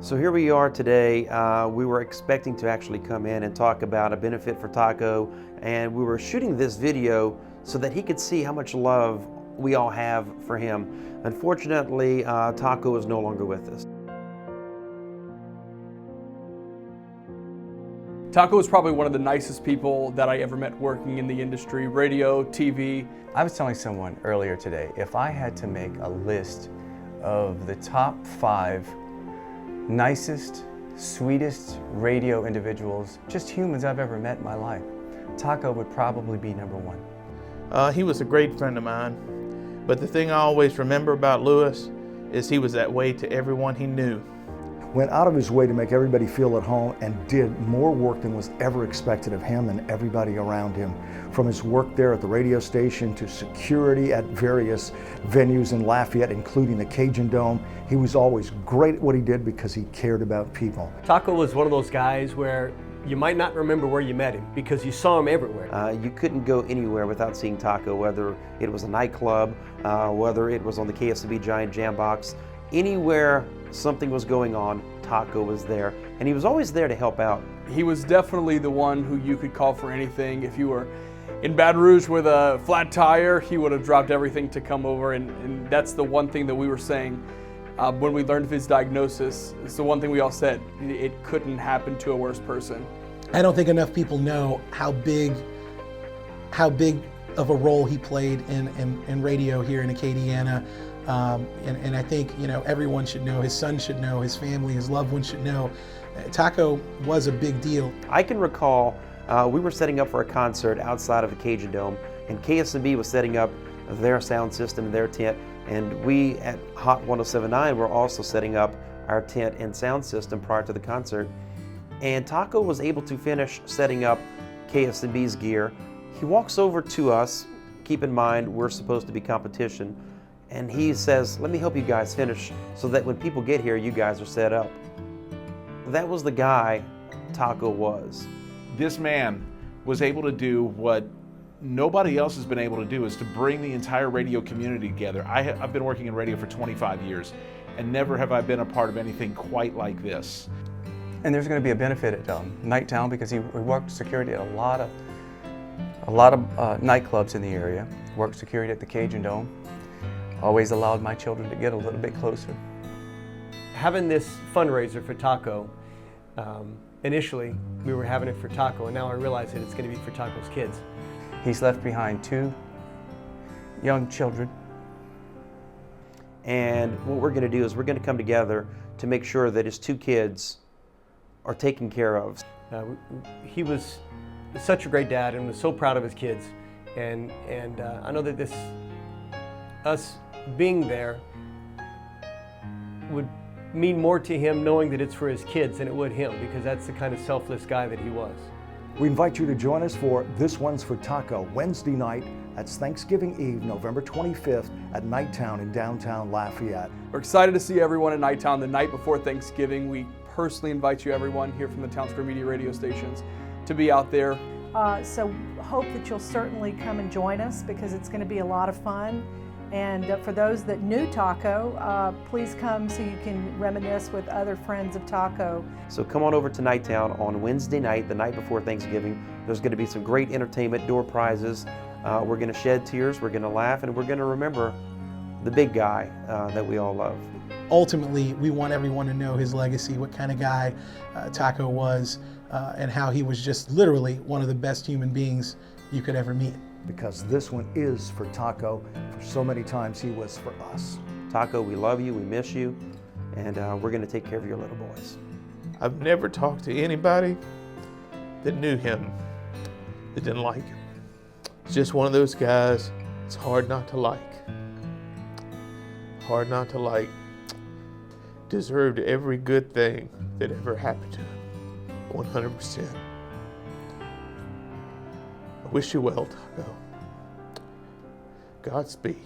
So here we are today. We were expecting to actually come in and talk about a benefit for Taco, and we were shooting this video so that he could see how much love we all have for him. Unfortunately, Taco is no longer with us. Taco is probably one of the nicest people that I ever met working in the industry, radio, TV. I was telling someone earlier today, if I had to make a list of the top 5 nicest, sweetest radio individuals, just humans I've ever met in my life, Taco would probably be number 1. He was a great friend of mine, but the thing I always remember about Lewis is he was that way to everyone he knew. Went out of his way to make everybody feel at home and did more work than was ever expected of him and everybody around him. From his work there at the radio station to security at various venues in Lafayette, including the Cajun Dome, he was always great at what he did because he cared about people. Taco was one of those guys where you might not remember where you met him because you saw him everywhere. You couldn't go anywhere without seeing Taco, whether it was a nightclub, whether it was on the KSB Giant Jam Box. Anywhere something was going on, Taco was there, and he was always there to help out. He was definitely the one who you could call for anything. If you were in Baton Rouge with a flat tire, he would have dropped everything to come over, and that's the one thing that we were saying when we learned of his diagnosis. It's the one thing we all said, it couldn't happen to a worse person. I don't think enough people know how big of a role he played in radio here in Acadiana. And I think, you know, everyone should know, his son should know, his family, his loved ones should know. Taco was a big deal. I can recall we were setting up for a concert outside of the Cajun Dome, and KSB was setting up their sound system, their tent, and we at Hot 107.9 were also setting up our tent and sound system prior to the concert. And Taco was able to finish setting up KSB's gear. He walks over to us, keep in mind we're supposed to be competition, and he says, "Let me help you guys finish so that when people get here, you guys are set up." That was the guy Taco was. This man was able to do what nobody else has been able to do, is to bring the entire radio community together. I've been working in radio for 25 years, and never have I been a part of anything quite like this. And there's going to be a benefit at Nighttown because he worked security at a lot of nightclubs in the area, worked security at the Cajun Dome. Always allowed my children to get a little bit closer. Having this fundraiser for Taco, initially we were having it for Taco, and now I realize that it's going to be for Taco's kids. He's left behind 2 young children. And what we're going to do is we're going to come together to make sure that his 2 kids are taken care of. He was such a great dad and was so proud of his kids, and I know that us being there would mean more to him knowing that it's for his kids than it would him, because that's the kind of selfless guy that he was. We invite you to join us for This One's for Taco, Wednesday night. That's Thanksgiving Eve, November 25th at Nighttown in downtown Lafayette. We're excited to see everyone at Nighttown the night before Thanksgiving. We personally invite you, everyone here from the Town Square Media radio stations, to be out there. So hope that you'll certainly come and join us, because it's going to be a lot of fun. And for those that knew Taco, please come so you can reminisce with other friends of Taco. So come on over to Nighttown on Wednesday night, the night before Thanksgiving. There's going to be some great entertainment, door prizes. We're going to shed tears, we're going to laugh, and we're going to remember the big guy that we all love. Ultimately, we want everyone to know his legacy, what kind of guy Taco was, and how he was just literally one of the best human beings you could ever meet. Because this one is for Taco. For so many times he was for us. Taco, we love you, we miss you, and we're going to take care of your little boys. I've never talked to anybody that knew him that didn't like him. It's just one of those guys it's hard not to like. Hard not to like. Deserved every good thing that ever happened to him. 100%. I wish you well, Taco. Godspeed.